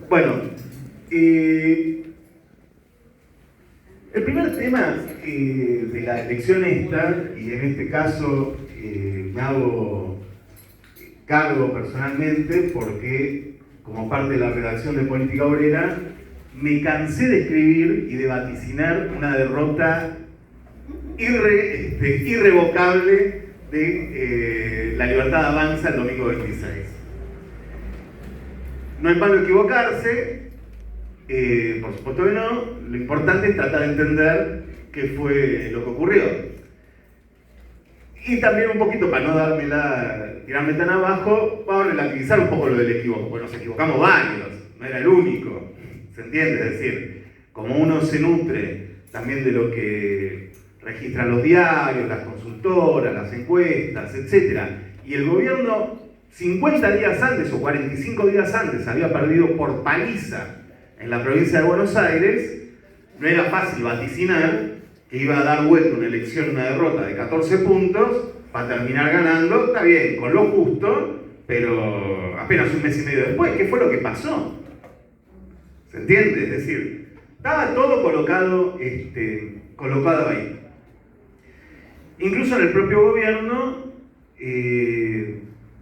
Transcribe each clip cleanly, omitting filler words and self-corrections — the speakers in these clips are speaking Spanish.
Bueno, el primer tema de la elección esta, y en este caso me hago cargo personalmente porque como parte de la redacción de Política Obrera me cansé de escribir y de vaticinar una derrota irrevocable de La Libertad Avanza el domingo 26. No es malo equivocarse, por supuesto que no. Lo importante es tratar de entender qué fue lo que ocurrió. Y también un poquito, para no tirarme tan abajo, vamos a relativizar un poco lo del equivoco, porque nos equivocamos varios, no era el único, ¿se entiende? Es decir, como uno se nutre también de lo que registran los diarios, las consultoras, las encuestas, etc. Y el gobierno 50 días antes o 45 días antes había perdido por paliza en la provincia de Buenos Aires, no era fácil vaticinar que iba a dar vuelta una elección, una derrota de 14 puntos para terminar ganando, está bien, con lo justo, pero apenas un mes y medio después. ¿Qué fue lo que pasó? ¿Se entiende? Es decir, estaba todo colocado ahí. Incluso en el propio gobierno,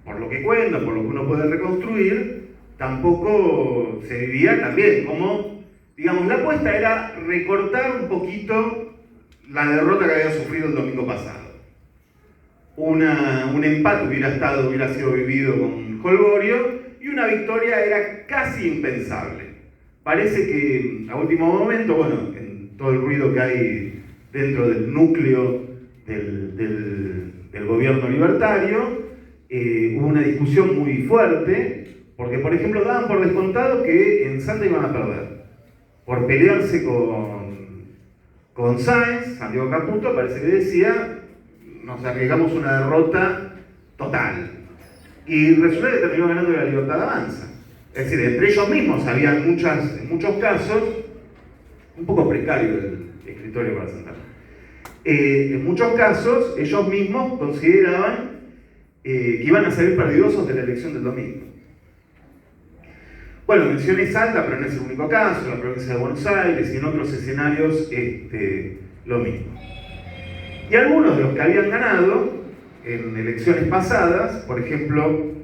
por lo que cuenta, por lo que uno puede reconstruir, tampoco se vivía tan bien como, digamos, la apuesta era recortar un poquito la derrota que había sufrido el domingo pasado. Un empate hubiera sido vivido con jolgorio y una victoria era casi impensable. Parece que a último momento, bueno, en todo el ruido que hay dentro del núcleo del gobierno libertario, hubo una discusión muy fuerte, porque por ejemplo daban por descontado que en Salta iban a perder, por pelearse con Sáenz, Santiago Caputo, parece que decía, nos arriesgamos una derrota total. Y resulta que terminó ganando La Libertad Avanza. Es decir, entre ellos mismos había en muchos casos, un poco precario el escritorio para sentar. En muchos casos, ellos mismos consideraban que iban a salir perdidosos de la elección del domingo. Bueno, mencioné Salta, pero no es el único caso, la provincia de Buenos Aires y en otros escenarios lo mismo. Y algunos de los que habían ganado en elecciones pasadas, por ejemplo,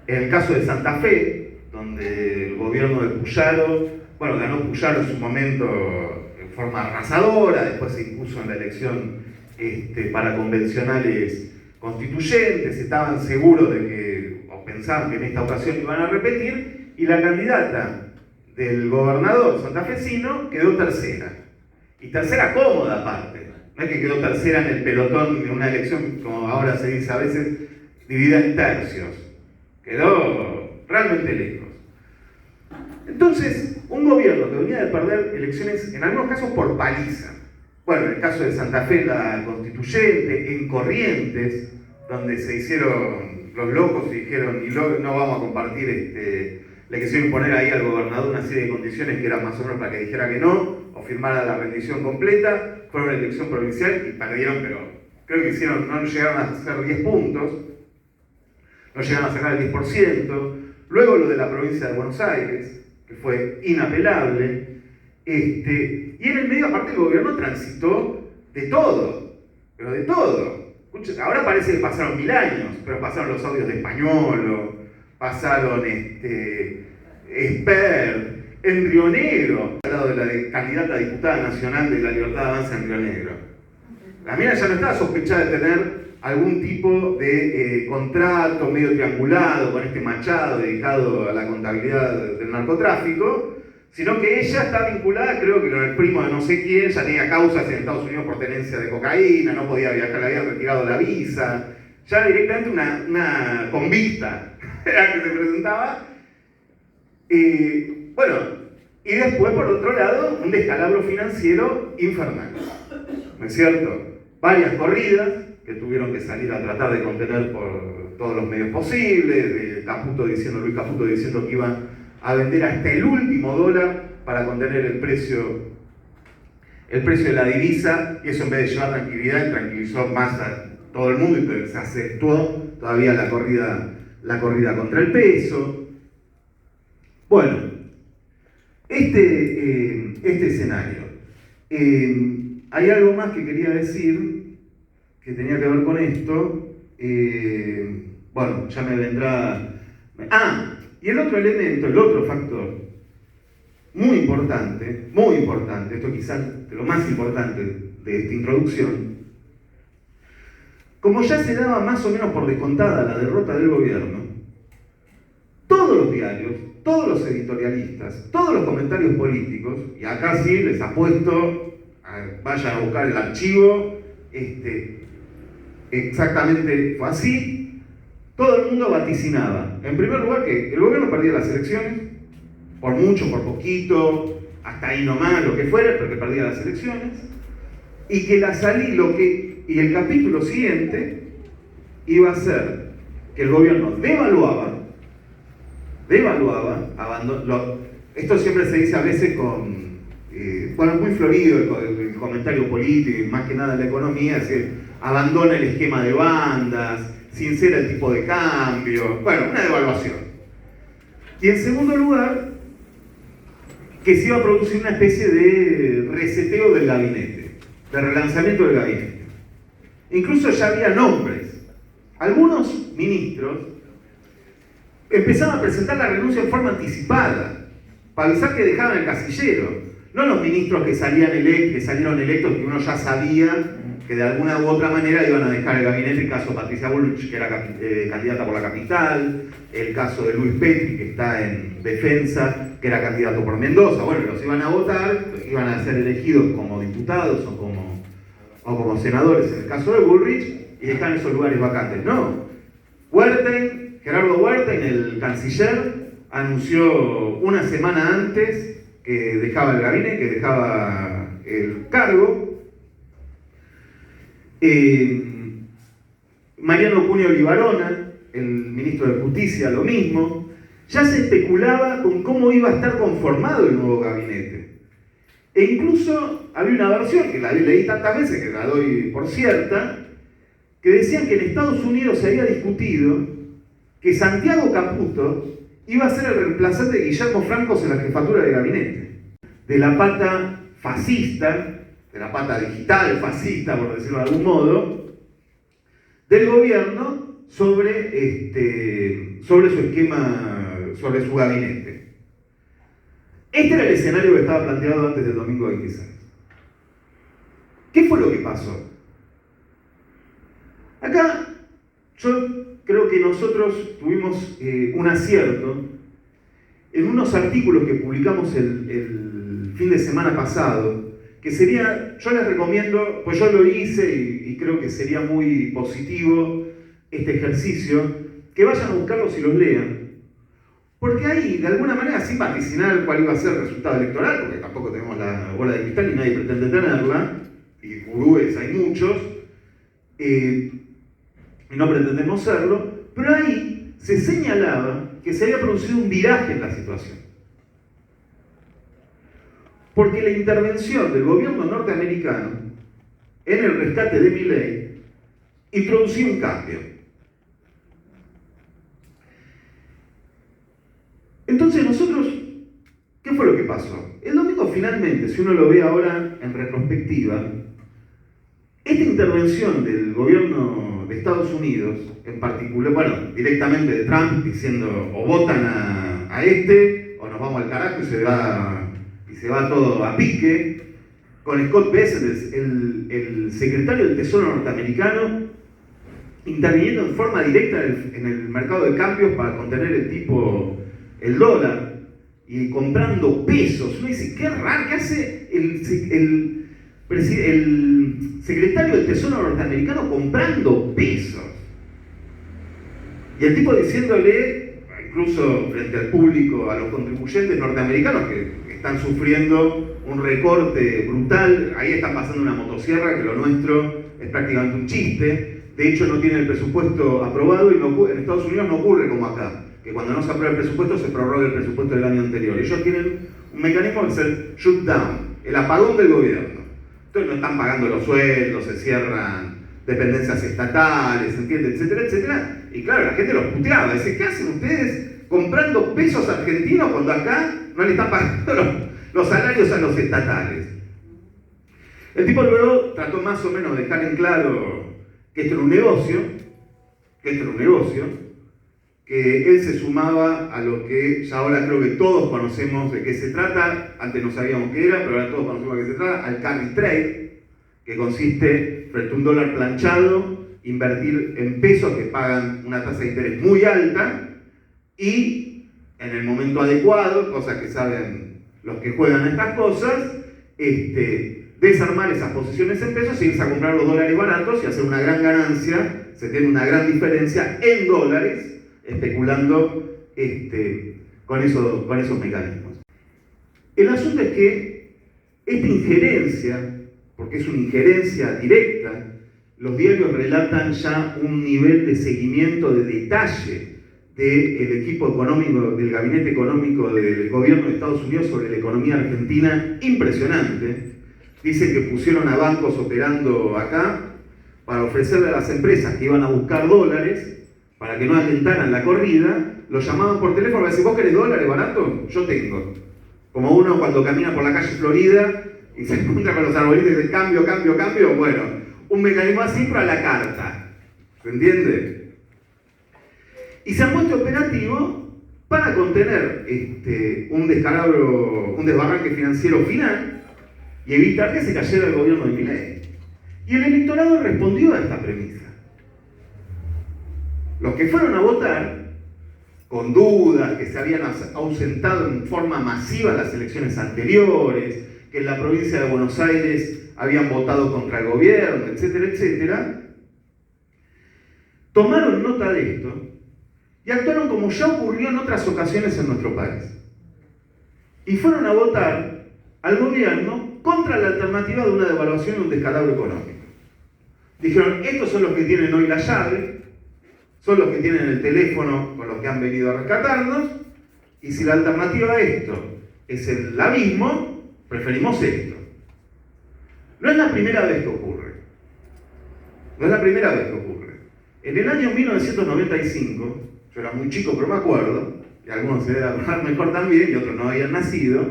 en el caso de Santa Fe, donde el gobierno de Puyaro, bueno, ganó Puyaro en su momento en forma arrasadora, después se impuso en la elección para convencionales constituyentes, estaban seguros de que, o pensaban que en esta ocasión iban a repetir, y la candidata del gobernador santafesino quedó tercera. Y tercera cómoda aparte. No es que quedó tercera en el pelotón de una elección, como ahora se dice a veces, dividida en tercios. Quedó realmente lejos. Entonces, un gobierno que venía de perder elecciones, en algunos casos por paliza. Bueno, en el caso de Santa Fe, la constituyente, en Corrientes, donde se hicieron los locos y dijeron, no vamos a compartir, le quisieron imponer ahí al gobernador una serie de condiciones que eran más o menos para que dijera que no, o firmara la rendición completa. Fue una elección provincial y perdieron, pero creo que no llegaron a hacer 10 puntos, no llegaron a sacar el 10%. Luego lo de la provincia de Buenos Aires, que fue inapelable, y en el medio aparte el gobierno transitó de todo, pero de todo. Escuchen, ahora parece que pasaron 1000 años, pero pasaron los audios de Españolo, pasaron Esper, en Río Negro, al lado de la candidata a diputada nacional de La Libertad Avanza en Río Negro. La mina ya no estaba sospechada de tener algún tipo de contrato medio triangulado con este Machado dedicado a la contabilidad del narcotráfico, sino que ella está vinculada, creo que con el primo de no sé quién, ya tenía causas en Estados Unidos por tenencia de cocaína, no podía viajar, le habían retirado la visa, ya directamente una convicta era que se presentaba. Bueno, y después, por otro lado, un descalabro financiero infernal, ¿no es cierto? Varias corridas que tuvieron que salir a tratar de contener por todos los medios posibles, de Luis Caputo diciendo que iba a vender hasta el último dólar para contener el precio de la divisa, y eso en vez de llevar tranquilidad, tranquilizó más a todo el mundo, y entonces se acentuó todavía la corrida contra el peso. Bueno, este escenario. Hay algo más que quería decir, que tenía que ver con esto. Bueno, ya me vendrá... Y el otro elemento, el otro factor, muy importante, esto quizás de lo más importante de esta introducción, como ya se daba más o menos por descontada la derrota del gobierno, todos los diarios, todos los editorialistas, todos los comentarios políticos, y acá sí les apuesto, vayan a buscar el archivo, exactamente fue así, todo el mundo vaticinaba, en primer lugar, que el gobierno perdía las elecciones, por mucho, por poquito, hasta ahí nomás, lo que fuera, pero que perdía las elecciones, y que y el capítulo siguiente iba a ser que el gobierno devaluaba, esto siempre se dice a veces muy florido el comentario político y más que nada la economía, es decir, abandona el esquema de bandas, sincera el tipo de cambio, bueno, una devaluación. Y en segundo lugar, que se iba a producir una especie de reseteo del gabinete, de relanzamiento del gabinete. Incluso ya había nombres. Algunos ministros empezaban a presentar la renuncia en forma anticipada, para avisar que dejaban el casillero. No los ministros que salieron electos, que uno ya sabía que de alguna u otra manera iban a dejar el gabinete, el caso de Patricia Bullrich, que era candidata por la capital, el caso de Luis Petri, que está en defensa, que era candidato por Mendoza. Bueno, los iban a votar, iban a ser elegidos como diputados o como senadores en el caso de Bullrich, y dejan esos lugares vacantes. No. Gerardo Huertain, el canciller, anunció una semana antes que dejaba el gabinete, que dejaba el cargo. Mariano Cunio Libarona, el ministro de Justicia, lo mismo. Ya se especulaba con cómo iba a estar conformado el nuevo gabinete. E incluso había una versión, que la leí tantas veces que la doy por cierta, que decían que en Estados Unidos se había discutido que Santiago Caputo iba a ser el reemplazante de Guillermo Francos en la jefatura de gabinete. De la pata fascista, de la pata digital fascista, por decirlo de algún modo, del gobierno sobre su esquema, sobre su gabinete. Este era el escenario que estaba planteado antes del domingo 26. ¿Qué fue lo que pasó? Acá yo creo que nosotros tuvimos un acierto en unos artículos que publicamos el fin de semana pasado, que sería, yo les recomiendo, pues yo lo hice y creo que sería muy positivo este ejercicio, que vayan a buscarlos y los lean. Porque ahí, de alguna manera, sin vaticinar cuál iba a ser el resultado electoral, porque tampoco tenemos la bola de cristal y nadie pretende tenerla, y gurúes hay muchos, y no pretendemos serlo, pero ahí se señalaba que se había producido un viraje en la situación. Porque la intervención del gobierno norteamericano en el rescate de Milei introducía un cambio. Entonces nosotros, ¿qué fue lo que pasó? El domingo finalmente, si uno lo ve ahora en retrospectiva, esta intervención del gobierno de Estados Unidos, en particular, bueno, directamente de Trump, diciendo o votan a este, o nos vamos al carajo y se va todo a pique, con Scott Bessent, el secretario del Tesoro norteamericano, interviniendo en forma directa en el mercado de cambios para contener el dólar, y comprando pesos. Uno dice, qué raro, ¿qué hace el secretario del Tesoro norteamericano comprando pesos? Y el tipo diciéndole, incluso frente al público, a los contribuyentes norteamericanos que están sufriendo un recorte brutal, ahí están pasando una motosierra, que lo nuestro es prácticamente un chiste. De hecho, no tiene el presupuesto aprobado, y en Estados Unidos no ocurre como acá, que cuando no se aprueba el presupuesto se prorroga el presupuesto del año anterior. Ellos tienen un mecanismo que es el shutdown, el apagón del gobierno. Entonces no están pagando los sueldos, se cierran dependencias estatales, ¿entiendes? Etcétera, etcétera. Y claro, la gente los puteaba, dice, ¿qué hacen ustedes comprando pesos argentinos cuando acá no le están pagando los salarios a los estatales. El tipo luego trató más o menos de dejar en claro que esto era un negocio, que él se sumaba a lo que ya ahora creo que todos conocemos de qué se trata, antes no sabíamos qué era, pero ahora todos conocemos de qué se trata, al carry trade, que consiste, frente a un dólar planchado, invertir en pesos que pagan una tasa de interés muy alta y en el momento adecuado, cosas que saben los que juegan a estas cosas, desarmar esas posiciones en pesos, irse a comprar los dólares baratos y hacer una gran ganancia, se tiene una gran diferencia en dólares, especulando con esos mecanismos. El asunto es que esta injerencia, porque es una injerencia directa, los diarios relatan ya un nivel de seguimiento, de detalle del equipo económico, del gabinete económico del gobierno de Estados Unidos sobre la economía argentina impresionante. Dicen que pusieron a bancos operando acá para ofrecerle a las empresas que iban a buscar dólares para que no alentaran la corrida, los llamaban por teléfono y decían, ¿vos querés dólares baratos? Yo tengo. Como uno cuando camina por la calle Florida y se encuentra con los arbolitos y dice, cambio, bueno, un mecanismo así para la carta. ¿Se entiende? Y se han puesto operativo para contener un descalabro, un desbarranque financiero final y evitar que se cayera el gobierno de Milei. Y el electorado respondió a esta premisa. Los que fueron a votar, con dudas, que se habían ausentado en forma masiva en las elecciones anteriores, que en la provincia de Buenos Aires habían votado contra el gobierno, etcétera, etcétera, tomaron nota de esto y actuaron como ya ocurrió en otras ocasiones en nuestro país. Y fueron a votar al gobierno contra la alternativa de una devaluación y un descalabro económico. Dijeron, estos son los que tienen hoy la llave, son los que tienen el teléfono con los que han venido a rescatarnos, y si la alternativa a esto es el abismo, preferimos esto. No es la primera vez que ocurre. En el año 1995, yo era muy chico pero me acuerdo, y algunos se deben acordar mejor también, y otros no habían nacido,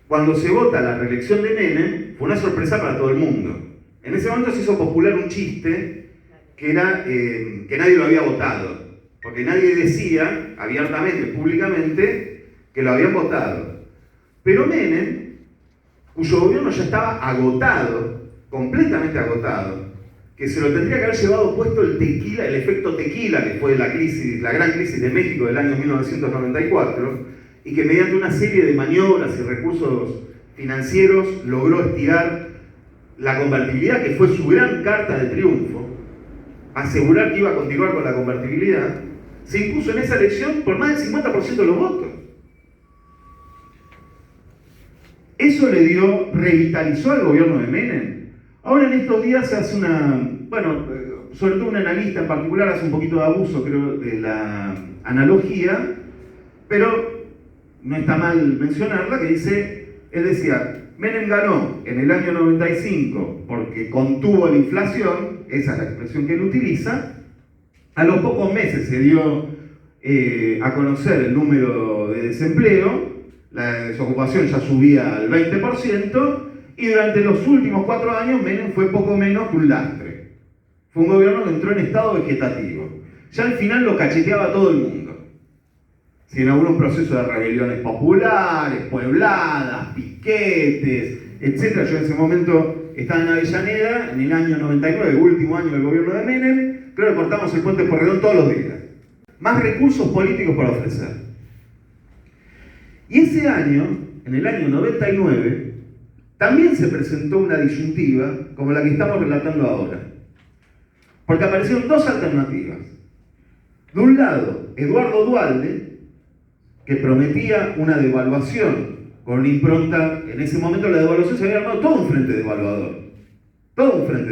cuando se vota la reelección de Menem, fue una sorpresa para todo el mundo. En ese momento se hizo popular un chiste que era que nadie lo había votado, porque nadie decía abiertamente, públicamente, que lo habían votado. Pero Menem, cuyo gobierno ya estaba agotado, completamente agotado, que se lo tendría que haber llevado puesto el tequila, el efecto tequila, que fue la gran crisis de México del año 1994, y que mediante una serie de maniobras y recursos financieros logró estirar la convertibilidad, que fue su gran carta de triunfo, asegurar que iba a continuar con la convertibilidad, se impuso en esa elección por más del 50% de los votos. Eso revitalizó al gobierno de Menem. Ahora en estos días se hace sobre todo un analista en particular hace un poquito de abuso, creo, de la analogía, pero no está mal mencionarla, que él decía, Menem ganó en el año 95 porque contuvo la inflación, esa es la expresión que él utiliza. A los pocos meses se dio a conocer el número de desempleo, la desocupación ya subía al 20%, y durante los últimos 4 años Menem fue poco menos que un lastre. Fue un gobierno que entró en estado vegetativo. Ya al final lo cacheteaba a todo el mundo. Se inauguró un proceso de rebeliones populares, puebladas, piquetes, etc. Yo en ese momento estaba en Avellaneda, en el año 99, último año del gobierno de Menem, creo que cortamos el puente Porredón todos los días. Más recursos políticos para ofrecer. Y ese año, en el año 99, también se presentó una disyuntiva como la que estamos relatando ahora. Porque aparecieron 2 alternativas. De un lado, Eduardo Duhalde, que prometía una devaluación con una impronta, en ese momento la devaluación se había armado todo un frente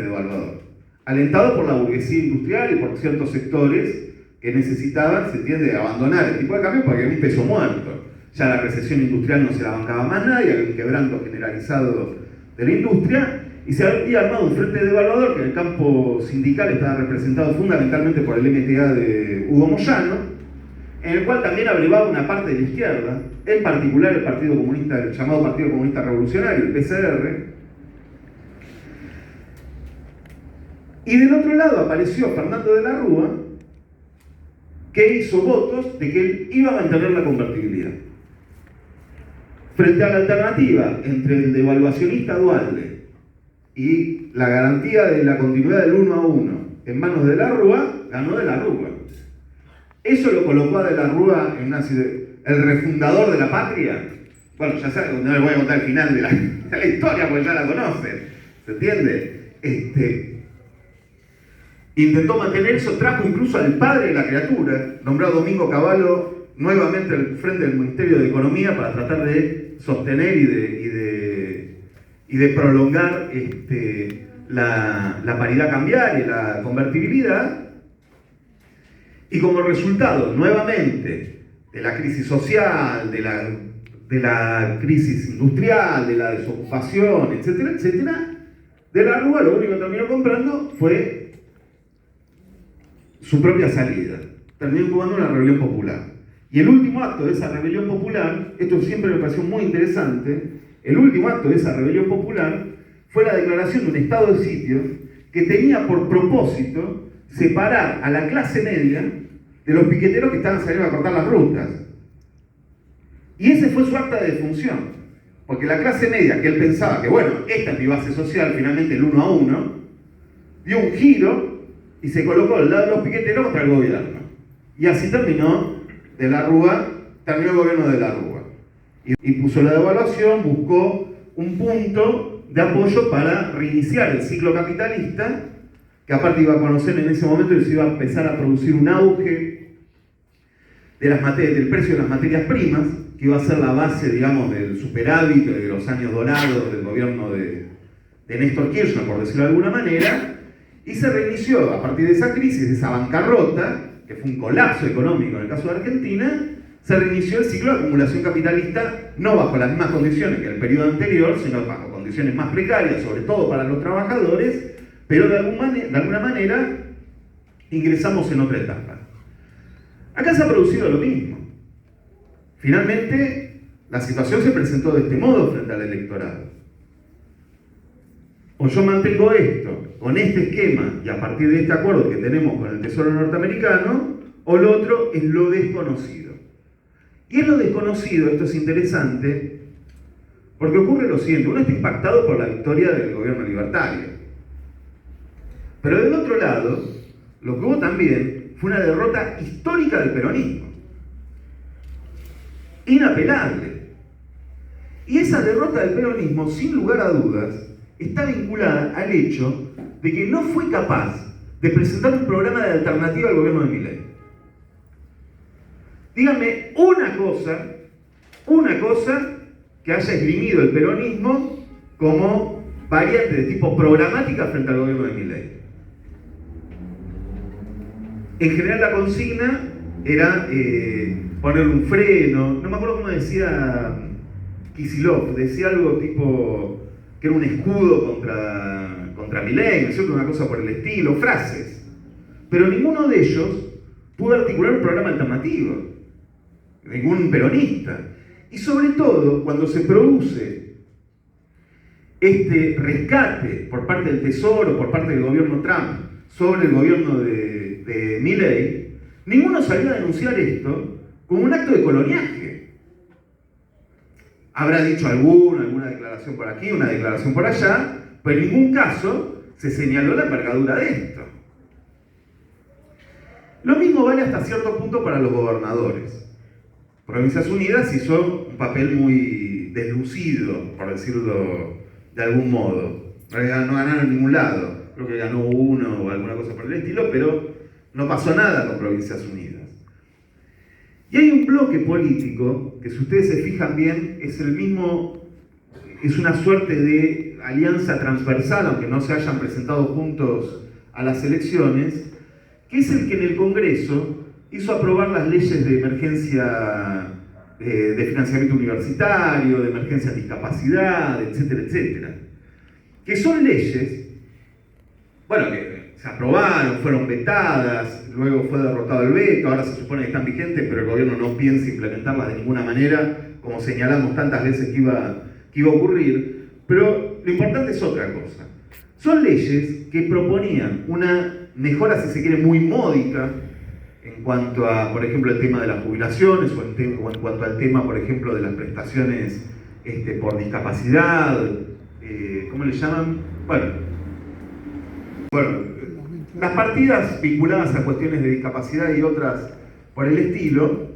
devaluador, alentado por la burguesía industrial y por ciertos sectores que necesitaban, se entiende, abandonar el tipo de cambio porque era un peso muerto. Ya la recesión industrial no se la bancaba más nadie, había un quebranto generalizado de la industria, y se había armado un frente devaluador que en el campo sindical estaba representado fundamentalmente por el MTA de Hugo Moyano, en el cual también abrevaba una parte de la izquierda, en particular el Partido Comunista, el llamado Partido Comunista Revolucionario, el PCR. Y del otro lado apareció Fernando de la Rúa, que hizo votos de que él iba a mantener la convertibilidad. Frente a la alternativa entre el devaluacionista Duhalde y la garantía de la continuidad del 1 a 1 en manos de la Rúa, ganó de la Rúa. Eso lo colocó a de la Rúa en el refundador de la patria. Bueno, ya saben, no les voy a contar el final de la historia porque ya la conocen. ¿Se entiende? Intentó mantener eso, trajo incluso al padre de la criatura, nombrado Domingo Cavallo, nuevamente al frente del Ministerio de Economía para tratar de sostener y de prolongar la paridad cambiaria y la convertibilidad. Y como resultado, nuevamente, de la crisis social, de la crisis industrial, de la desocupación, etcétera, etcétera, de la Rúa lo único que terminó comprando fue su propia salida. Terminó jugando una rebelión popular. Y el último acto de esa rebelión popular, esto siempre me pareció muy interesante, el último acto de esa rebelión popular fue la declaración de un estado de sitio que tenía por propósito separar a la clase media de los piqueteros que estaban saliendo a cortar las rutas. Y ese fue su acta de defunción. Porque la clase media, que él pensaba que, bueno, esta es mi base social, finalmente el 1 a 1, dio un giro y se colocó al lado de los piqueteros contra el gobierno. Y así terminó de la Rúa, terminó el gobierno de la Rúa. Y puso la devaluación, buscó un punto de apoyo para reiniciar el ciclo capitalista, que aparte iba a conocer en ese momento y se iba a empezar a producir un auge del precio de las materias primas, que iba a ser la base, digamos, del superávit de los años dorados del gobierno de Néstor Kirchner, por decirlo de alguna manera, y se reinició a partir de esa crisis, de esa bancarrota, que fue un colapso económico en el caso de Argentina, se reinició el ciclo de acumulación capitalista, no bajo las mismas condiciones que el periodo anterior, sino bajo condiciones más precarias, sobre todo para los trabajadores, pero de alguna manera ingresamos en otra etapa. Acá se ha producido lo mismo. Finalmente, la situación se presentó de este modo frente al electorado. O yo mantengo esto, con este esquema, y a partir de este acuerdo que tenemos con el Tesoro norteamericano, o lo otro es lo desconocido. Y es lo desconocido, esto es interesante, porque ocurre lo siguiente: uno está impactado por la victoria del gobierno libertario. Pero del otro lado, lo que hubo también fue una derrota histórica del peronismo. Inapelable. Y esa derrota del peronismo, sin lugar a dudas, está vinculada al hecho de que no fue capaz de presentar un programa de alternativa al gobierno de Milei. Díganme una cosa que haya esgrimido el peronismo como variante de tipo programática frente al gobierno de Milei. En general la consigna era ponerle un freno, no me acuerdo cómo decía Kicillof, decía algo tipo que era un escudo contra Milei, ¿no es cierto? Una cosa por el estilo, frases. Pero ninguno de ellos pudo articular un programa alternativo, ningún peronista. Y sobre todo, cuando se produce este rescate por parte del Tesoro, por parte del gobierno Trump, sobre el gobierno de Milei, ninguno salió a denunciar esto como un acto de coloniaje. Habrá dicho alguna declaración por aquí, una declaración por allá, pero en ningún caso se señaló la envergadura de esto. Lo mismo vale hasta cierto punto para los gobernadores. Provincias Unidas hizo un papel muy deslucido, por decirlo de algún modo. En realidad no ganaron en ningún lado. Creo que ganó uno o alguna cosa por el estilo, pero no pasó nada con Provincias Unidas. Y hay un bloque político que, si ustedes se fijan bien, es el mismo, es una suerte de alianza transversal, aunque no se hayan presentado juntos a las elecciones, que es el que en el Congreso hizo aprobar las leyes de emergencia de financiamiento universitario, de emergencia de discapacidad, etcétera, etcétera. Que son leyes, bueno, que se aprobaron, fueron vetadas, luego fue derrotado el veto, ahora se supone que están vigentes, pero el gobierno no piensa implementarlas de ninguna manera, como señalamos tantas veces que iba a ocurrir. Pero lo importante es otra cosa. Son leyes que proponían una mejora, si se quiere, muy módica en cuanto a, por ejemplo, el tema de las jubilaciones o en cuanto al tema, por ejemplo, de las prestaciones por discapacidad, ¿cómo le llaman? Bueno, las partidas vinculadas a cuestiones de discapacidad y otras por el estilo,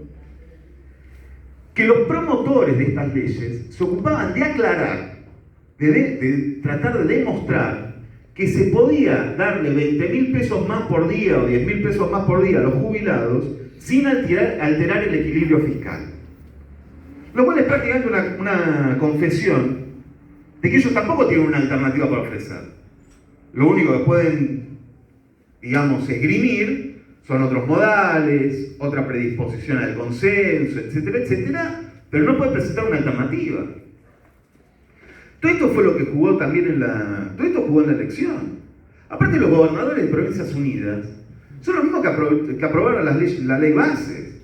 que los promotores de estas leyes se ocupaban de aclarar, de tratar de demostrar que se podía darle 20.000 pesos más por día o 10.000 pesos más por día a los jubilados sin alterar el equilibrio fiscal. Lo cual es prácticamente una confesión de que ellos tampoco tienen una alternativa para ofrecer. Lo único que pueden, digamos, esgrimir son otros modales, otra predisposición al consenso, etcétera, etcétera, pero no pueden presentar una alternativa. Todo esto fue lo que jugó también todo esto jugó en la elección. Aparte, los gobernadores de Provincias Unidas son los mismos que aprobaron la ley base,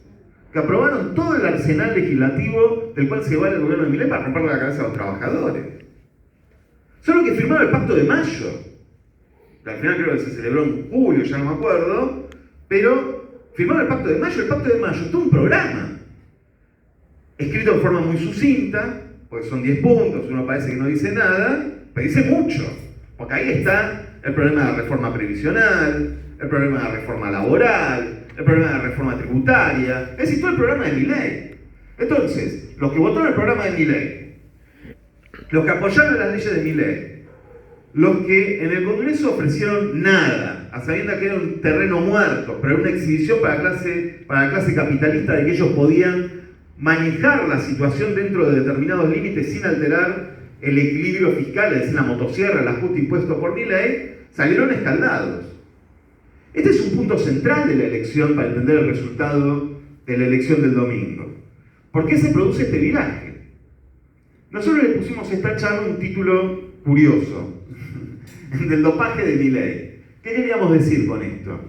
que aprobaron todo el arsenal legislativo del cual se vale el gobierno de Milei para romperle la cabeza a los trabajadores. Son los que firmaron el Pacto de Mayo, que al final creo que se celebró en julio, ya no me acuerdo, pero firmaron el Pacto de Mayo. El Pacto de Mayo es todo un programa, escrito en forma muy sucinta, porque son 10 puntos, uno parece que no dice nada, pero dice mucho, porque ahí está el problema de la reforma previsional, el problema de la reforma laboral, el problema de la reforma tributaria, es decir, todo el programa de Milei. Entonces, los que votaron el programa de Milei, los que apoyaron las leyes de Milei, los que en el Congreso ofrecieron nada, a sabiendas que era un terreno muerto, pero era una exhibición para la clase capitalista de que ellos podían manejar la situación dentro de determinados límites sin alterar el equilibrio fiscal, es decir, la motosierra, el ajuste impuesto por Milei, salieron escaldados. Este es un punto central de la elección para entender el resultado de la elección del domingo. ¿Por qué se produce este viraje? Nosotros le pusimos a esta charla un título curioso, del dopaje de Milei. ¿Qué queríamos decir con esto?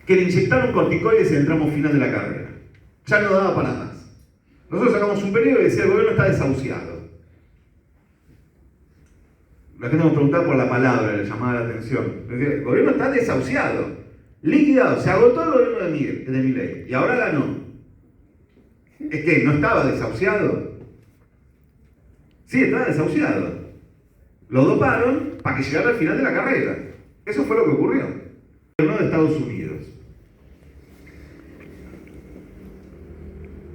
Que le inyectaron corticoides en el tramo final de la carrera. Ya no daba para más. Nosotros sacamos un periodo y decía: el gobierno está desahuciado. La gente nos preguntaba por la palabra, le llamaba la atención. Decía: el gobierno está desahuciado, liquidado, se agotó el gobierno de Milei y ahora ganó. ¿Es que no estaba desahuciado? Sí, estaba desahuciado. Lo doparon para que llegara al final de la carrera. Eso fue lo que ocurrió. El gobierno de Estados Unidos.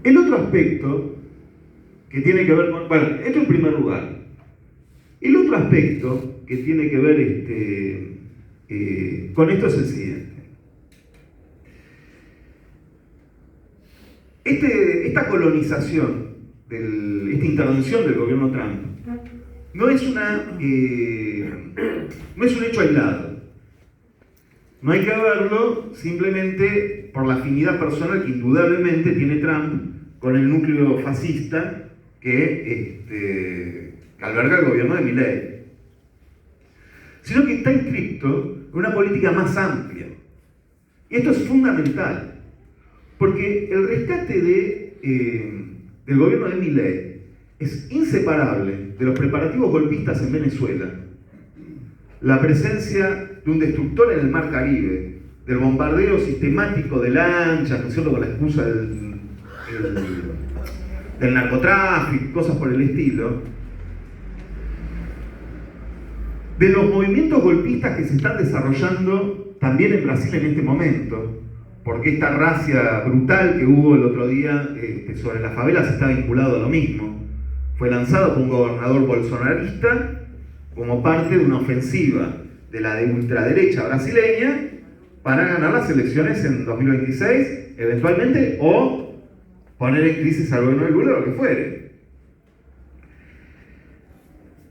El otro aspecto que tiene que ver con... Bueno, esto en primer lugar. El otro aspecto que tiene que ver con esto es el siguiente. Esta colonización, esta intervención del gobierno Trump, no es un hecho aislado. No hay que verlo simplemente por la afinidad personal que indudablemente tiene Trump con el núcleo fascista que alberga el gobierno de Milei, sino que está inscrito en una política más amplia. Y esto es fundamental, porque el rescate del gobierno de Milei es inseparable de los preparativos golpistas en Venezuela, la presencia de un destructor en el Mar Caribe, del bombardeo sistemático de lanchas, ¿no es cierto?, con la excusa del narcotráfico, cosas por el estilo, de los movimientos golpistas que se están desarrollando también en Brasil en este momento, porque esta racia brutal que hubo el otro día sobre las favelas está vinculado a lo mismo. Fue lanzado por un gobernador bolsonarista como parte de una ofensiva de la ultraderecha brasileña para ganar las elecciones en 2026, eventualmente, o poner en crisis al gobierno de Lula, lo que fuere.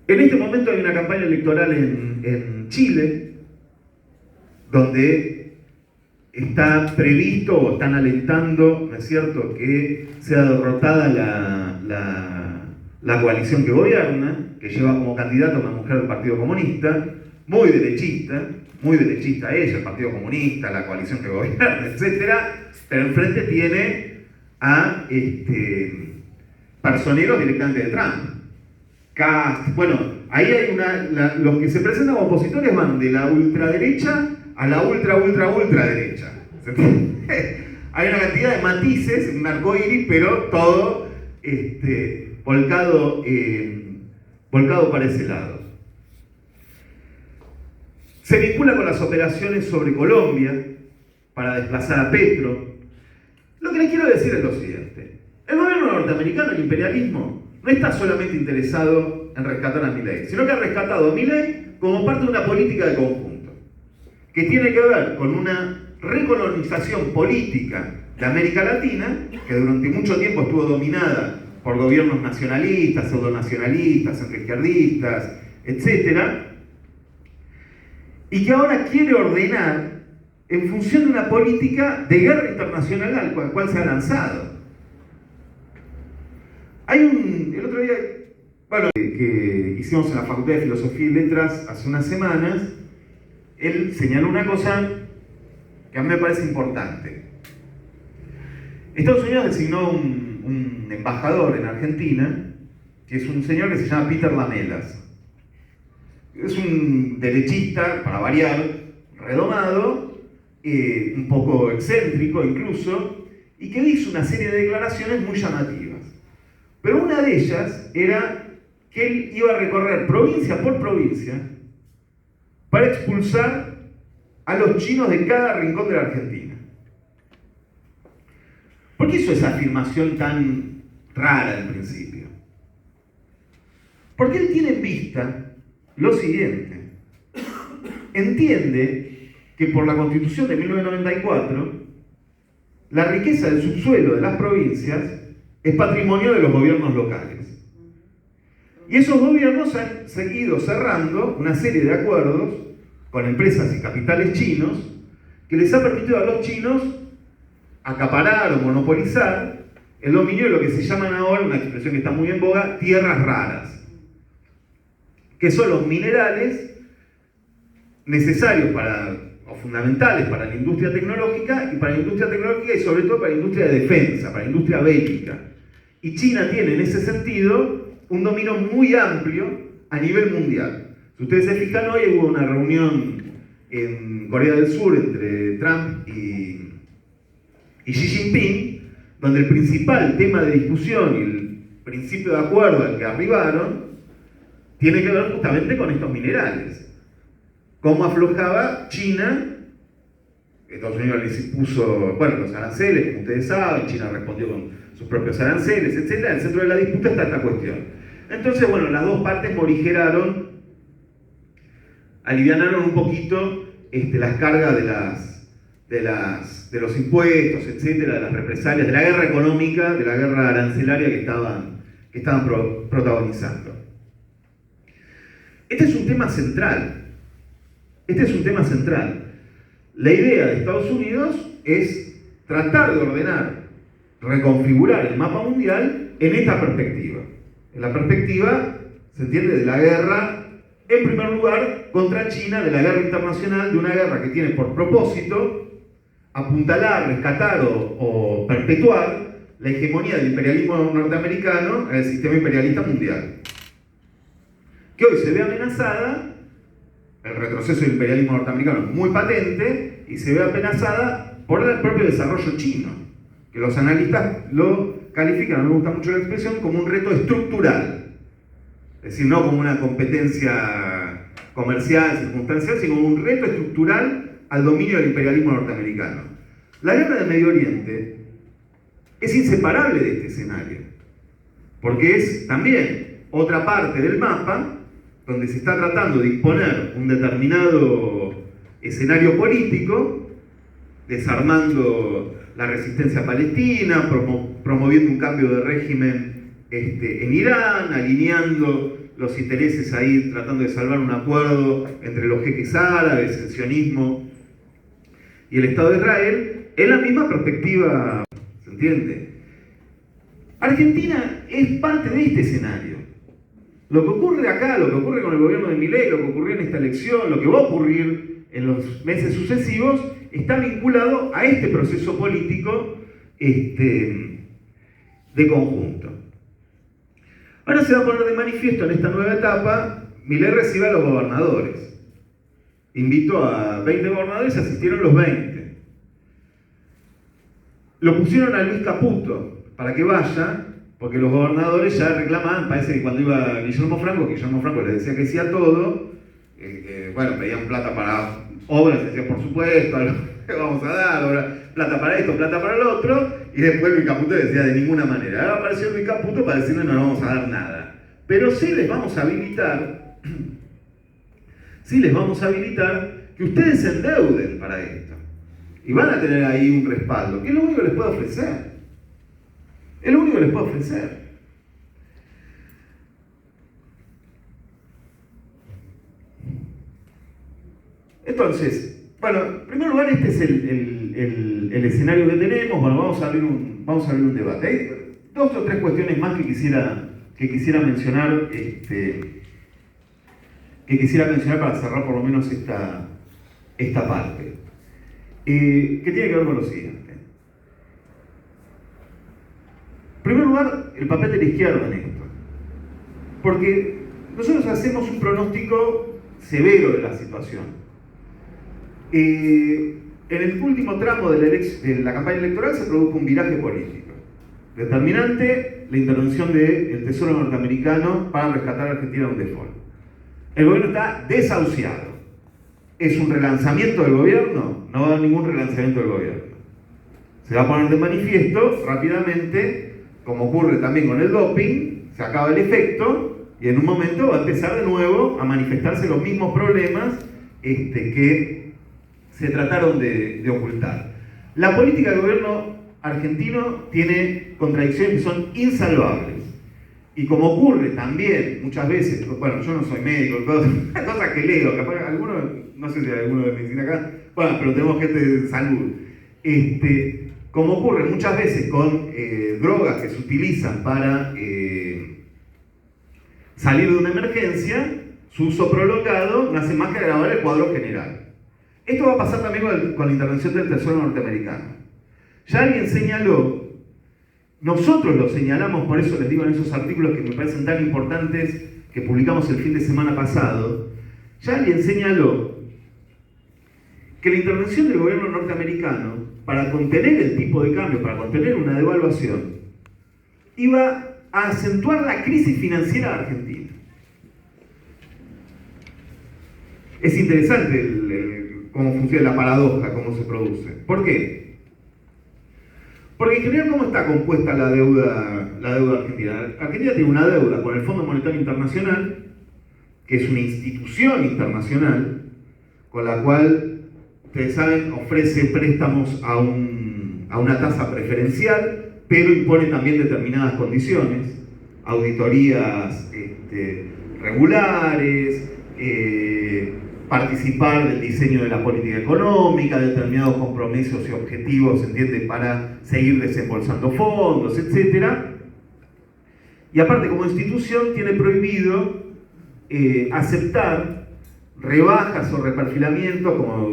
En este momento hay una campaña electoral en Chile, donde está previsto o están alentando, ¿no es cierto?, que sea derrotada la coalición que gobierna, que lleva como candidata a una mujer del Partido Comunista, muy derechista ella, el Partido Comunista, la coalición que gobierna, etc. Pero enfrente tiene a personeros directamente de Trump. Cast, bueno, ahí hay los que se presentan como opositores van de la ultraderecha a la ultraderecha. Hay una cantidad de matices, un arcoíris, pero todo volcado para ese lado. Se vincula con las operaciones sobre Colombia para desplazar a Petro. Lo que les quiero decir es lo siguiente. El gobierno norteamericano, el imperialismo, no está solamente interesado en rescatar a Milei, sino que ha rescatado a Milei como parte de una política de conjunto, que tiene que ver con una recolonización política de América Latina, que durante mucho tiempo estuvo dominada por gobiernos nacionalistas, pseudonacionalistas, centroizquierdistas, etc., y que ahora quiere ordenar en función de una política de guerra internacional a la cual se ha lanzado. El otro día, bueno, que hicimos en la Facultad de Filosofía y Letras hace unas semanas, él señaló una cosa que a mí me parece importante. Estados Unidos designó un embajador en Argentina, que es un señor que se llama Peter Lamelas. Es un derechista, para variar, redomado, un poco excéntrico incluso, y que hizo una serie de declaraciones muy llamativas. Pero una de ellas era que él iba a recorrer provincia por provincia para expulsar a los chinos de cada rincón de la Argentina. ¿Por qué hizo esa afirmación tan rara en principio? Porque él tiene en vista lo siguiente. Entiende que por la Constitución de 1994, la riqueza del subsuelo de las provincias es patrimonio de los gobiernos locales. Y esos gobiernos han seguido cerrando una serie de acuerdos con empresas y capitales chinos que les ha permitido a los chinos acaparar o monopolizar el dominio de lo que se llaman ahora, una expresión que está muy en boga, tierras raras, que son los minerales necesarios o fundamentales para la industria tecnológica y sobre todo para la industria de defensa, para la industria bélica. Y China tiene en ese sentido un dominio muy amplio a nivel mundial. Si ustedes se fijan, hoy hubo una reunión en Corea del Sur entre Trump y Xi Jinping, donde el principal tema de discusión y el principio de acuerdo al que arribaron tiene que ver justamente con estos minerales. Cómo aflojaba China. Estados Unidos les impuso, los aranceles, como ustedes saben, China respondió con sus propios aranceles, etc. En el centro de la disputa está esta cuestión. Entonces, las dos partes morigeraron, alivianaron un poquito las cargas de los impuestos, etc., de las represalias, de la guerra económica, de la guerra arancelaria que estaban protagonizando. Este es un tema central. La idea de Estados Unidos es tratar de ordenar, reconfigurar el mapa mundial en esta perspectiva. En la perspectiva, se entiende, de la guerra, en primer lugar, contra China, de la guerra internacional, de una guerra que tiene por propósito apuntalar, rescatar o perpetuar la hegemonía del imperialismo norteamericano en el sistema imperialista mundial, que hoy se ve amenazada. El retroceso del imperialismo norteamericano es muy patente y se ve amenazada por el propio desarrollo chino, que los analistas lo califican, no me gusta mucho la expresión, como un reto estructural. Es decir, no como una competencia comercial, circunstancial, sino como un reto estructural al dominio del imperialismo norteamericano. La guerra del Medio Oriente es inseparable de este escenario, porque es también otra parte del mapa donde se está tratando de imponer un determinado escenario político, desarmando la resistencia palestina, promoviendo un cambio de régimen en Irán, alineando los intereses ahí, tratando de salvar un acuerdo entre los jeques árabes, el sionismo y el Estado de Israel, en la misma perspectiva, ¿se entiende? Argentina es parte de este escenario. Lo que ocurre acá, lo que ocurre con el gobierno de Milei, lo que ocurrió en esta elección, lo que va a ocurrir en los meses sucesivos, está vinculado a este proceso político de conjunto. Ahora se va a poner de manifiesto en esta nueva etapa, Milei recibe a los gobernadores. Invitó a 20 gobernadores, asistieron los 20. Lo pusieron a Luis Caputo para que vaya, porque los gobernadores ya reclamaban, parece que cuando iba Guillermo Franco les decía que sí a todo, bueno, pedían plata para obras, decían por supuesto, vamos a dar, plata para esto, plata para lo otro, y después Luis Caputo decía de ninguna manera. Ahora apareció Luis Caputo para decirle no vamos a dar nada. Pero sí les vamos a habilitar, que ustedes se endeuden para esto. Y van a tener ahí un respaldo, que es lo único que les puedo ofrecer. Es lo único que les puedo ofrecer. Entonces, bueno, en primer lugar, este es el escenario que tenemos. Bueno, vamos a abrir un debate. Hay 2 o 3 cuestiones más que quisiera mencionar, para cerrar por lo menos esta parte. Que tiene que ver con lo siguiente. En primer lugar, el papel de la izquierda en esto. Porque nosotros hacemos un pronóstico severo de la situación. En el último tramo de la campaña electoral se produjo un viraje político. Determinante, la intervención del Tesoro norteamericano para rescatar a Argentina de un default. El gobierno está desahuciado. ¿Es un relanzamiento del gobierno? No va a haber ningún relanzamiento del gobierno. Se va a poner de manifiesto rápidamente, como ocurre también con el doping, se acaba el efecto y en un momento va a empezar de nuevo a manifestarse los mismos problemas que se trataron de ocultar. La política del gobierno argentino tiene contradicciones que son insalvables. Y como ocurre también muchas veces, bueno, yo no soy médico, cosas que leo, capaz algunos, no sé si hay alguno de medicina acá, bueno, pero tenemos gente de salud. Como ocurre muchas veces con drogas que se utilizan para salir de una emergencia, su uso prolongado no hace más que agravar el cuadro general. Esto va a pasar también con la intervención del Tesoro norteamericano. Ya alguien señaló, nosotros lo señalamos, por eso les digo en esos artículos que me parecen tan importantes que publicamos el fin de semana pasado, ya alguien señaló que la intervención del gobierno norteamericano para contener el tipo de cambio, para contener una devaluación, iba a acentuar la crisis financiera de Argentina. Es interesante cómo funciona la paradoja, cómo se produce. ¿Por qué? Porque en general, ¿cómo está compuesta la deuda argentina? Argentina tiene una deuda con el Fondo Monetario Internacional, que es una institución internacional, con la cual, ustedes saben, ofrece préstamos a una tasa preferencial, pero impone también determinadas condiciones, auditorías regulares, participar del diseño de la política económica, determinados compromisos y objetivos, ¿se entiende?, para seguir desembolsando fondos, etc. Y aparte, como institución, tiene prohibido aceptar rebajas o reperfilamientos, como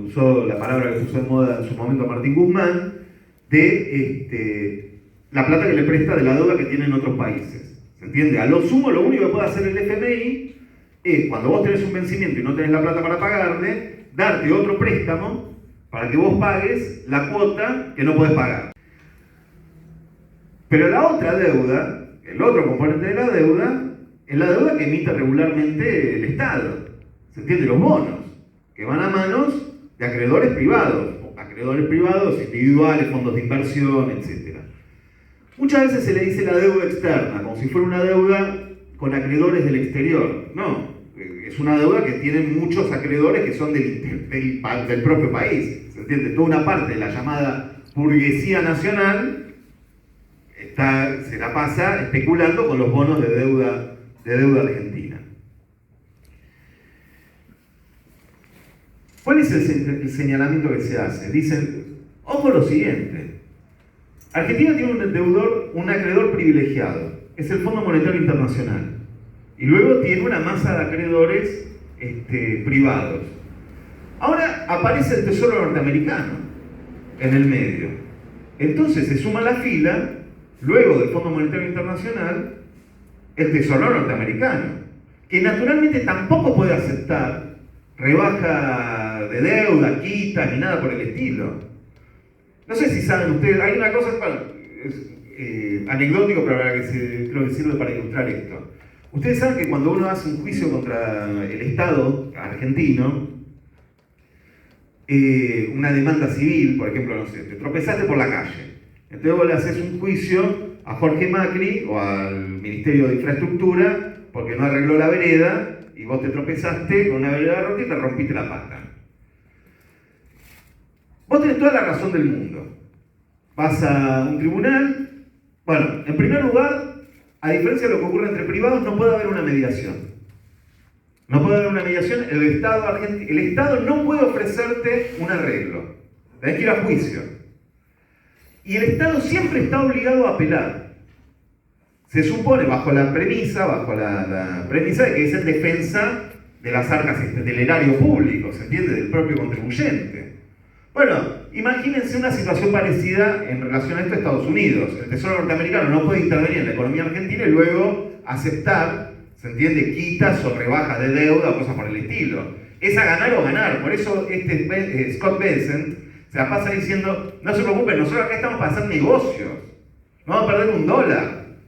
usó la palabra que puso en moda en su momento Martín Guzmán, de la plata que le presta de la deuda que tienen otros países. ¿Se entiende? A lo sumo, lo único que puede hacer el FMI es, cuando vos tenés un vencimiento y no tenés la plata para pagarle, darte otro préstamo para que vos pagues la cuota que no podés pagar. Pero la otra deuda, el otro componente de la deuda, es la deuda que emite regularmente el Estado. ¿Se entiende? Los bonos, que van a manos de acreedores privados individuales, fondos de inversión, etc. Muchas veces se le dice la deuda externa, como si fuera una deuda con acreedores del exterior. No, es una deuda que tienen muchos acreedores que son del propio país. ¿Se entiende? Toda una parte de la llamada burguesía nacional se la pasa especulando con los bonos de deuda argentina. ¿Cuál es el señalamiento que se hace? Dicen, ojo lo siguiente, Argentina tiene un acreedor privilegiado, es el Fondo Monetario Internacional. Y luego tiene una masa de acreedores privados. Ahora aparece el Tesoro norteamericano en el medio. Entonces se suma a la fila, luego del Fondo Monetario Internacional, el Tesoro norteamericano, que naturalmente tampoco puede aceptar rebaja de deuda, quitas, ni nada por el estilo. No sé si saben ustedes, hay una cosa anecdótico, pero creo que sirve para ilustrar esto. Ustedes saben que cuando uno hace un juicio contra el Estado argentino, una demanda civil, por ejemplo, no sé, te tropezaste por la calle, entonces vos le haces un juicio a Jorge Macri o al Ministerio de Infraestructura porque no arregló la vereda y vos te tropezaste con una vereda rota y te rompiste la pata. Vos tenés toda la razón del mundo. Vas a un tribunal. Bueno, en primer lugar, a diferencia de lo que ocurre entre privados, no puede haber una mediación. No puede haber una mediación. El Estado no puede ofrecerte un arreglo. Tenés que ir a juicio. Y el Estado siempre está obligado a apelar. Se supone, bajo la premisa de que es en defensa de las arcas del erario público, ¿se entiende? Del propio contribuyente. Bueno, imagínense una situación parecida en relación a esto a Estados Unidos. El Tesoro norteamericano no puede intervenir en la economía argentina y luego aceptar, ¿se entiende?, quitas o rebajas de deuda o cosas por el estilo. Es a ganar o ganar. Por eso Scott Bessent se la pasa diciendo, no se preocupen, nosotros acá estamos para hacer negocios. No vamos a perder $1, vamos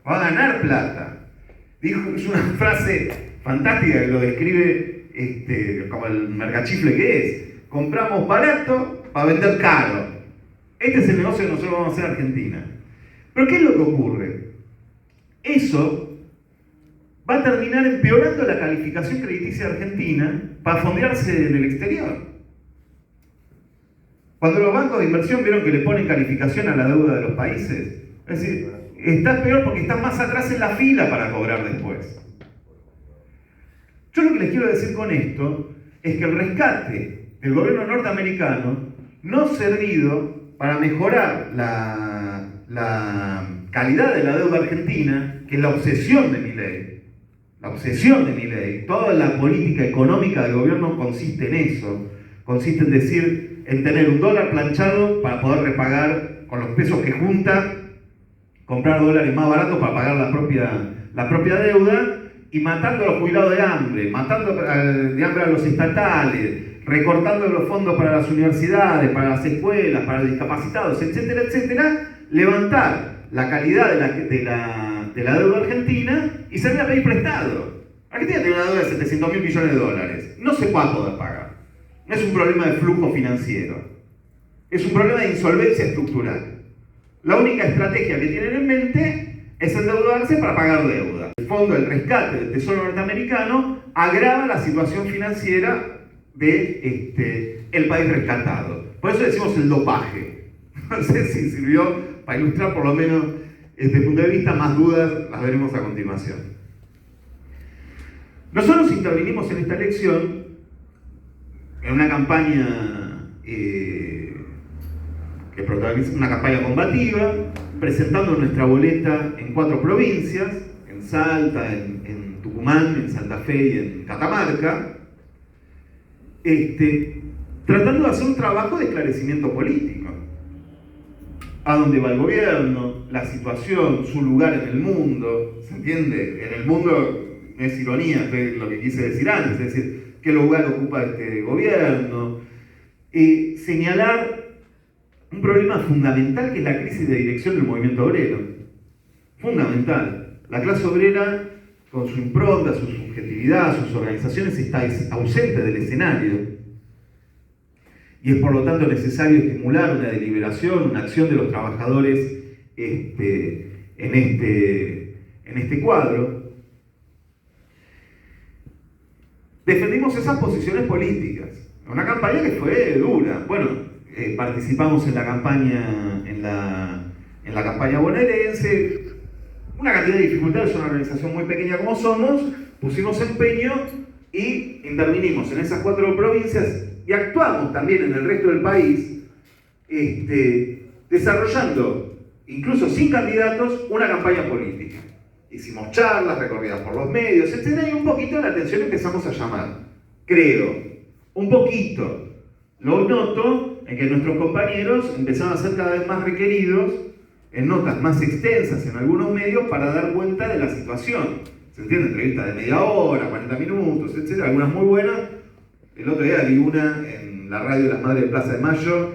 a ganar plata. Dijo, es una frase fantástica que lo describe como el mercachifle que es. Compramos barato para vender caro. Este es el negocio que nosotros vamos a hacer en Argentina. Pero ¿qué es lo que ocurre? Eso va a terminar empeorando la calificación crediticia argentina para fondearse en el exterior. Cuando los bancos de inversión vieron que le ponen calificación a la deuda de los países, es decir, estás peor porque estás más atrás en la fila para cobrar después. Yo lo que les quiero decir con esto es que el rescate del gobierno norteamericano no ha servido para mejorar la calidad de la deuda argentina, que es la obsesión de Milei. La obsesión de Milei. Toda la política económica del gobierno consiste en eso. Consiste en decir, en tener $1 planchado para poder repagar con los pesos que junta, comprar dólares más baratos para pagar la propia deuda, y matando a los jubilados de hambre, matando de hambre a los estatales, recortando los fondos para las universidades, para las escuelas, para los discapacitados, etcétera, etcétera, levantar la calidad de la deuda argentina y salir a pedir prestado. Argentina tiene una deuda de $700.000 millones. No se va a poder pagar. No es un problema de flujo financiero. Es un problema de insolvencia estructural. La única estrategia que tienen en mente es endeudarse para pagar deuda. El fondo del rescate del Tesoro norteamericano agrava la situación financiera de el país rescatado. Por eso decimos el dopaje. No sé si sirvió para ilustrar por lo menos desde el punto de vista, más dudas las veremos a continuación. Nosotros intervinimos en esta elección en una campaña que protagoniza una campaña combativa, presentando nuestra boleta en 4 provincias, en Salta, en Tucumán, en Santa Fe y en Catamarca, tratando de hacer un trabajo de esclarecimiento político. A dónde va el gobierno, la situación, su lugar en el mundo, ¿se entiende? En el mundo no es ironía, es lo que quise decir antes, es decir, qué lugar ocupa este gobierno. Señalar un problema fundamental que es la crisis de dirección del movimiento obrero. Fundamental. La clase obrera, con su impronta, su subjetividad, sus organizaciones, está ausente del escenario. Y es por lo tanto necesario estimular una deliberación, una acción de los trabajadores en este cuadro. Defendimos esas posiciones políticas. Una campaña que fue dura. Bueno, participamos en la campaña, en la campaña bonaerense. Una cantidad de dificultades, una organización muy pequeña como somos, pusimos empeño y intervinimos en esas 4 provincias y actuamos también en el resto del país, desarrollando, incluso sin candidatos, una campaña política. hicimos charlas recorridas por los medios, etc. Y un poquito la atención empezamos a llamar. Creo, un poquito. Lo noto en que nuestros compañeros empezaban a ser cada vez más requeridos en notas más extensas en algunos medios para dar cuenta de la situación. ¿Se entiende? Entrevistas de media hora, 40 minutos, etc. Algunas muy buenas. El otro día vi una en la radio de las Madres de Plaza de Mayo,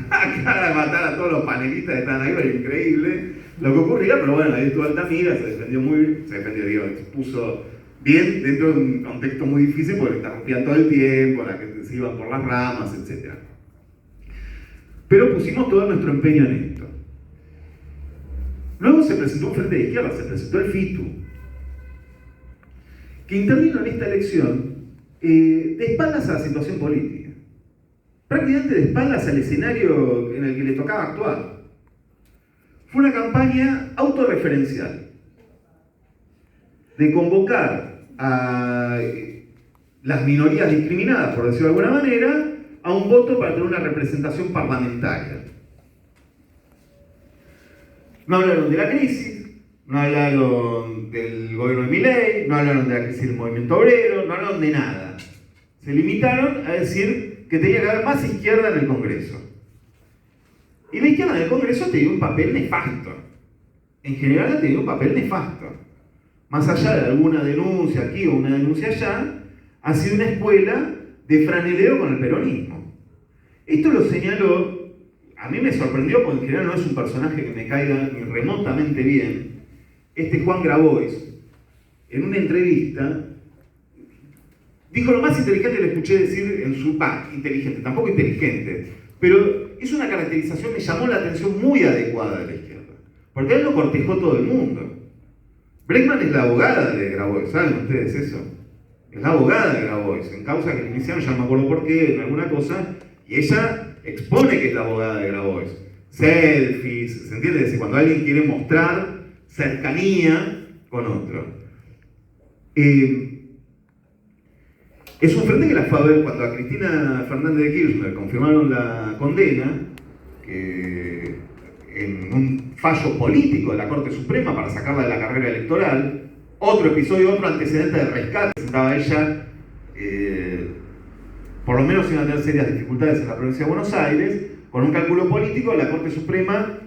acaba de matar a todos los panelistas que estaban ahí, era increíble lo que ocurría, pero bueno, ahí estuvo Altamira, se defendió, expuso bien dentro de un contexto muy difícil porque interrumpían todo el tiempo, la gente se iban por las ramas, etc. Pero pusimos todo nuestro empeño en esto. Luego se presentó un frente de izquierda, se presentó el FITU, que intervino en esta elección de espaldas a la situación política. Prácticamente de espaldas al escenario en el que le tocaba actuar. Fue una campaña autorreferencial, de convocar a las minorías discriminadas, por decirlo de alguna manera, a un voto para tener una representación parlamentaria. No hablaron de la crisis, no hablaron del gobierno de Milei, no hablaron de la crisis del movimiento obrero, no hablaron de nada. Se limitaron a decir que tenía que haber más izquierda en el Congreso. Y la izquierda en el Congreso tenía un papel nefasto. En general ha tenido un papel nefasto. Más allá de alguna denuncia aquí o una denuncia allá, ha sido una escuela de franeleo con el peronismo. Esto lo señaló, a mí me sorprendió porque en general no es un personaje que me caiga ni remotamente bien, Juan Grabois, en una entrevista, dijo lo más inteligente que le escuché decir en su... inteligente, tampoco inteligente, pero es una caracterización, me llamó la atención muy adecuada de la izquierda, porque a él lo cortejó todo el mundo. Bregman es la abogada de Grabois, ¿saben ustedes eso? Es la abogada de Grabois, en causa que le iniciaron, ya no me acuerdo por qué, en alguna cosa, y ella expone que es la abogada de Grabois. Selfies, ¿se entiende? Cuando alguien quiere mostrar cercanía con otro. Es un frente que la fue a ver cuando a Cristina Fernández de Kirchner confirmaron la condena, en un fallo político de la Corte Suprema para sacarla de la carrera electoral. Otro episodio, otro antecedente de rescate, presentaba ella, por lo menos iban a tener serias dificultades en la provincia de Buenos Aires. Con un cálculo político, la Corte Suprema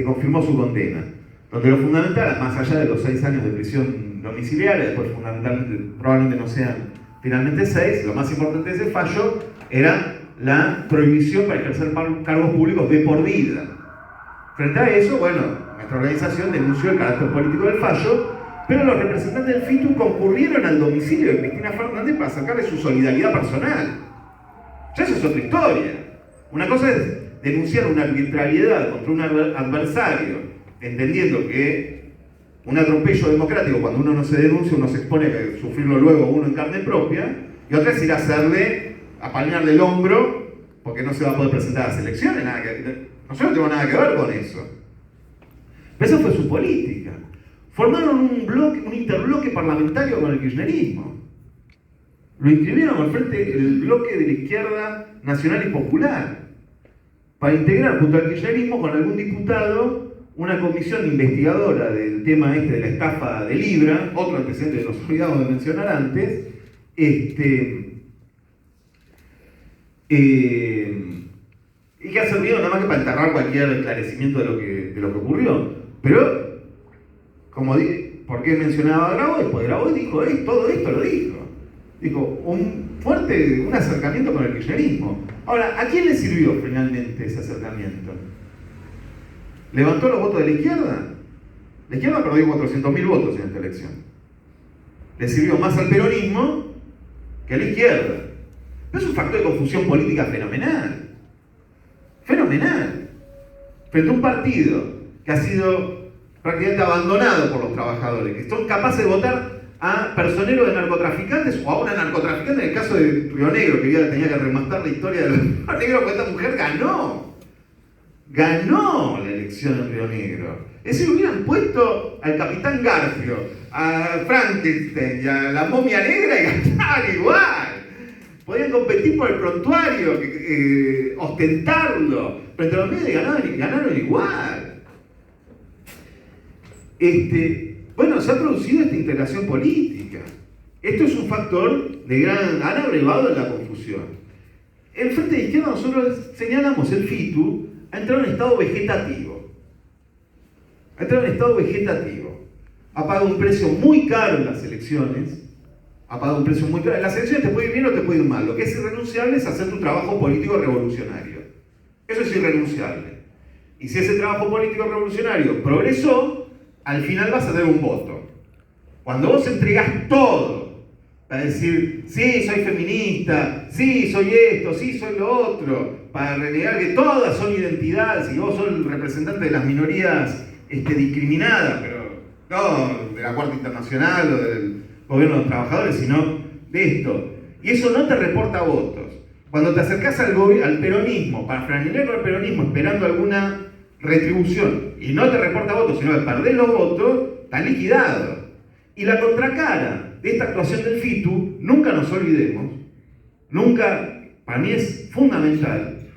confirmó su condena, donde lo fundamental, más allá de los 6 años de prisión domiciliaria, después fundamentalmente, probablemente no sean finalmente 6, lo más importante de ese fallo era la prohibición para ejercer cargos públicos de por vida. Frente a eso, bueno, nuestra organización denunció el carácter político del fallo, pero los representantes del FITU concurrieron al domicilio de Cristina Fernández para sacarle su solidaridad personal. Ya eso es otra historia. Una cosa es denunciar una arbitrariedad contra un adversario, entendiendo que un atropello democrático, cuando uno no se denuncia, uno se expone a sufrirlo luego uno en carne propia, y otra es ir a hacerle, a palmearle el hombro, porque no se va a poder presentar a las elecciones, nosotros no tenemos nada que ver con eso. Pero esa fue su política. Formaron un interbloque parlamentario con el kirchnerismo. Lo inscribieron al frente el bloque de la izquierda nacional y popular, para integrar junto al kirchnerismo con algún diputado una comisión investigadora del tema de la estafa de Libra, otro antecedente que nos olvidamos de mencionar antes, y que ha servido nada más que para enterrar cualquier esclarecimiento de lo que ocurrió. Pero, como dije, ¿por qué mencionaba a Grabois? Pues Grabois dijo, todo esto lo dijo. Dijo, un acercamiento con el kirchnerismo. Ahora, ¿a quién le sirvió finalmente ese acercamiento? ¿Levantó los votos de la izquierda? La izquierda perdió 400.000 votos en esta elección. Le sirvió más al peronismo que a la izquierda. Pero es un factor de confusión política fenomenal. Fenomenal. Frente a un partido que ha sido prácticamente abandonado por los trabajadores, que son capaces de votar a personeros de narcotraficantes o a una narcotraficante, en el caso de Río Negro, que ya tenía que rematar la historia de Río Negro, porque esta mujer ganó la elección en Río Negro. Es decir, hubieran puesto al capitán Garfio, a Frankenstein y a la momia negra y ganaban igual. Podían competir por el prontuario, ostentarlo, frente a los medios y ganaron igual. Bueno, se ha producido esta integración política. Esto es un factor de gran... Han abrevado en la confusión. El Frente de Izquierda, nosotros señalamos, el FITU ha entrado en estado vegetativo. Ha entrado en estado vegetativo. Ha pagado un precio muy caro en las elecciones. Ha pagado un precio muy caro. En las elecciones te puede ir bien o te puede ir mal. Lo que es irrenunciable es hacer tu trabajo político revolucionario. Eso es irrenunciable. Y si ese trabajo político revolucionario progresó, al final vas a tener un voto. Cuando vos entregás todo para decir, sí, soy feminista, sí, soy esto, sí, soy lo otro, para renegar que todas son identidades y vos sos el representante de las minorías discriminadas, pero no de la Cuarta Internacional o del Gobierno de los Trabajadores, sino de esto. Y eso no te reporta votos. Cuando te acercás al peronismo, para franear con el peronismo, esperando alguna retribución, y no te reporta votos, sino que perdés los votos, está liquidado. Y la contracara de esta actuación del FITU, nunca nos olvidemos, nunca, para mí es fundamental,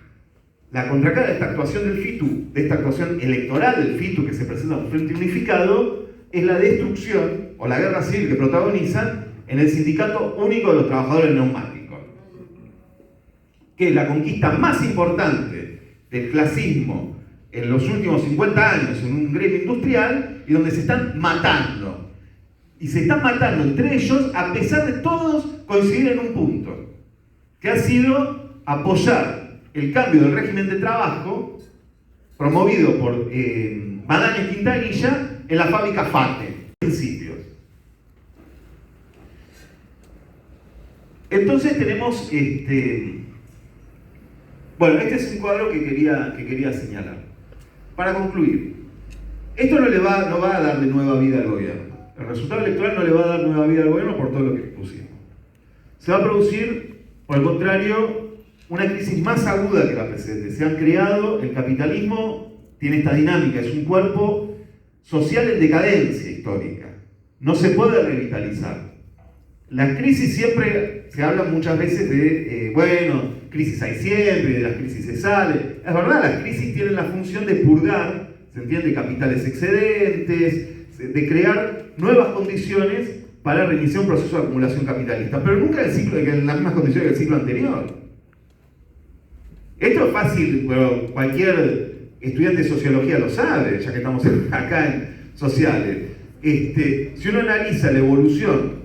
la contracara de esta actuación del FITU, de esta actuación electoral del FITU que se presenta como Frente Unificado, es la destrucción o la guerra civil que protagonizan en el Sindicato Único de los Trabajadores Neumáticos, que es la conquista más importante del clasismo en los últimos 50 años en un gremio industrial y donde se están matando. Y se están matando entre ellos a pesar de todos coincidir en un punto, que ha sido apoyar el cambio del régimen de trabajo promovido por Madán y Quintanilla en la fábrica FATE. Principios. Entonces tenemos bueno, este es un cuadro que quería señalar. Para concluir, esto no va a dar de nueva vida al gobierno. El resultado electoral no le va a dar nueva vida al gobierno por todo lo que pusimos. Se va a producir, por el contrario, una crisis más aguda que la precedente. Se han creado, el capitalismo tiene esta dinámica, es un cuerpo social en decadencia histórica. No se puede revitalizar. Las crisis siempre, se habla muchas veces de, bueno, crisis hay siempre, de las crisis se sale. Es verdad, las crisis tienen la función de purgar, ¿se entiende?, capitales excedentes, de crear nuevas condiciones para reiniciar un proceso de acumulación capitalista, pero nunca en las mismas condiciones que el ciclo anterior. Esto es fácil, pero cualquier estudiante de sociología lo sabe, ya que estamos acá en sociales. Si uno analiza la evolución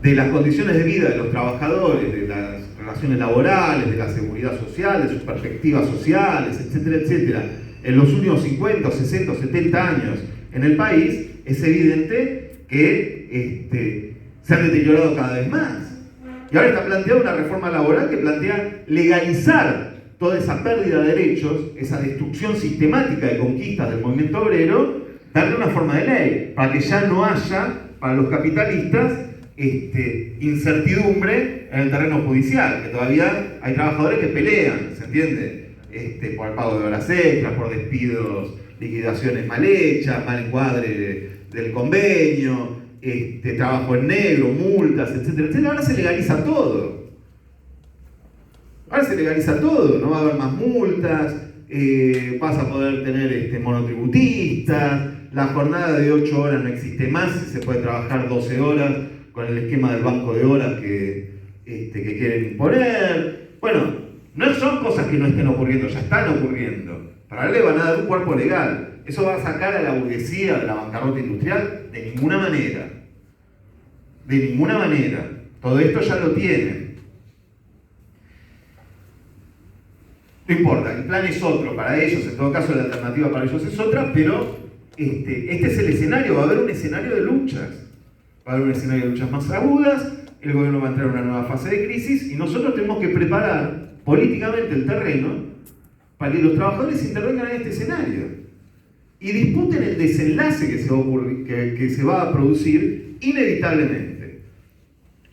de las condiciones de vida de los trabajadores, de las relaciones laborales, de la seguridad social, de sus perspectivas sociales, etcétera, etcétera, en los últimos 50, 60, 70 años en el país, es evidente que se han deteriorado cada vez más. Y ahora está planteada una reforma laboral que plantea legalizar toda esa pérdida de derechos, esa destrucción sistemática de conquistas del movimiento obrero, darle una forma de ley, para que ya no haya, para los capitalistas, incertidumbre en el terreno judicial, que todavía hay trabajadores que pelean, ¿se entiende? Por el pago de horas extras, por despidos, liquidaciones mal hechas, mal encuadre del convenio, trabajo en negro, multas, etcétera, etcétera. Ahora se legaliza todo. Ahora se legaliza todo, no va a haber más multas, vas a poder tener monotributistas, la jornada de 8 horas no existe más, se puede trabajar 12 horas con el esquema del banco de horas que quieren imponer. Bueno, no son cosas que no estén ocurriendo, ya están ocurriendo. Para él le van a dar un cuerpo legal. ¿Eso va a sacar a la burguesía de la bancarrota industrial? De ninguna manera. De ninguna manera. Todo esto ya lo tienen. No importa, el plan es otro para ellos, en todo caso la alternativa para ellos es otra, pero este es el escenario, va a haber un escenario de luchas. Va a haber un escenario de luchas más agudas, el gobierno va a entrar en una nueva fase de crisis y nosotros tenemos que preparar políticamente el terreno para que los trabajadores intervengan en este escenario y disputen el desenlace que se va a producir inevitablemente.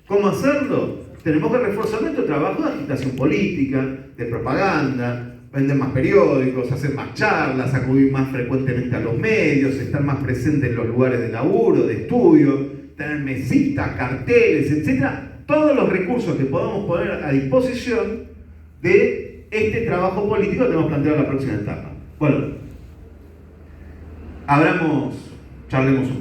¿Cómo hacerlo? Tenemos que reforzar nuestro trabajo de agitación política, de propaganda, vender más periódicos, hacer más charlas, acudir más frecuentemente a los medios, estar más presentes en los lugares de laburo, de estudio, tener mesitas, carteles, etcétera, todos los recursos que podamos poner a disposición de este trabajo político que tenemos planteado en la próxima etapa. Bueno, abramos charlemos un rato.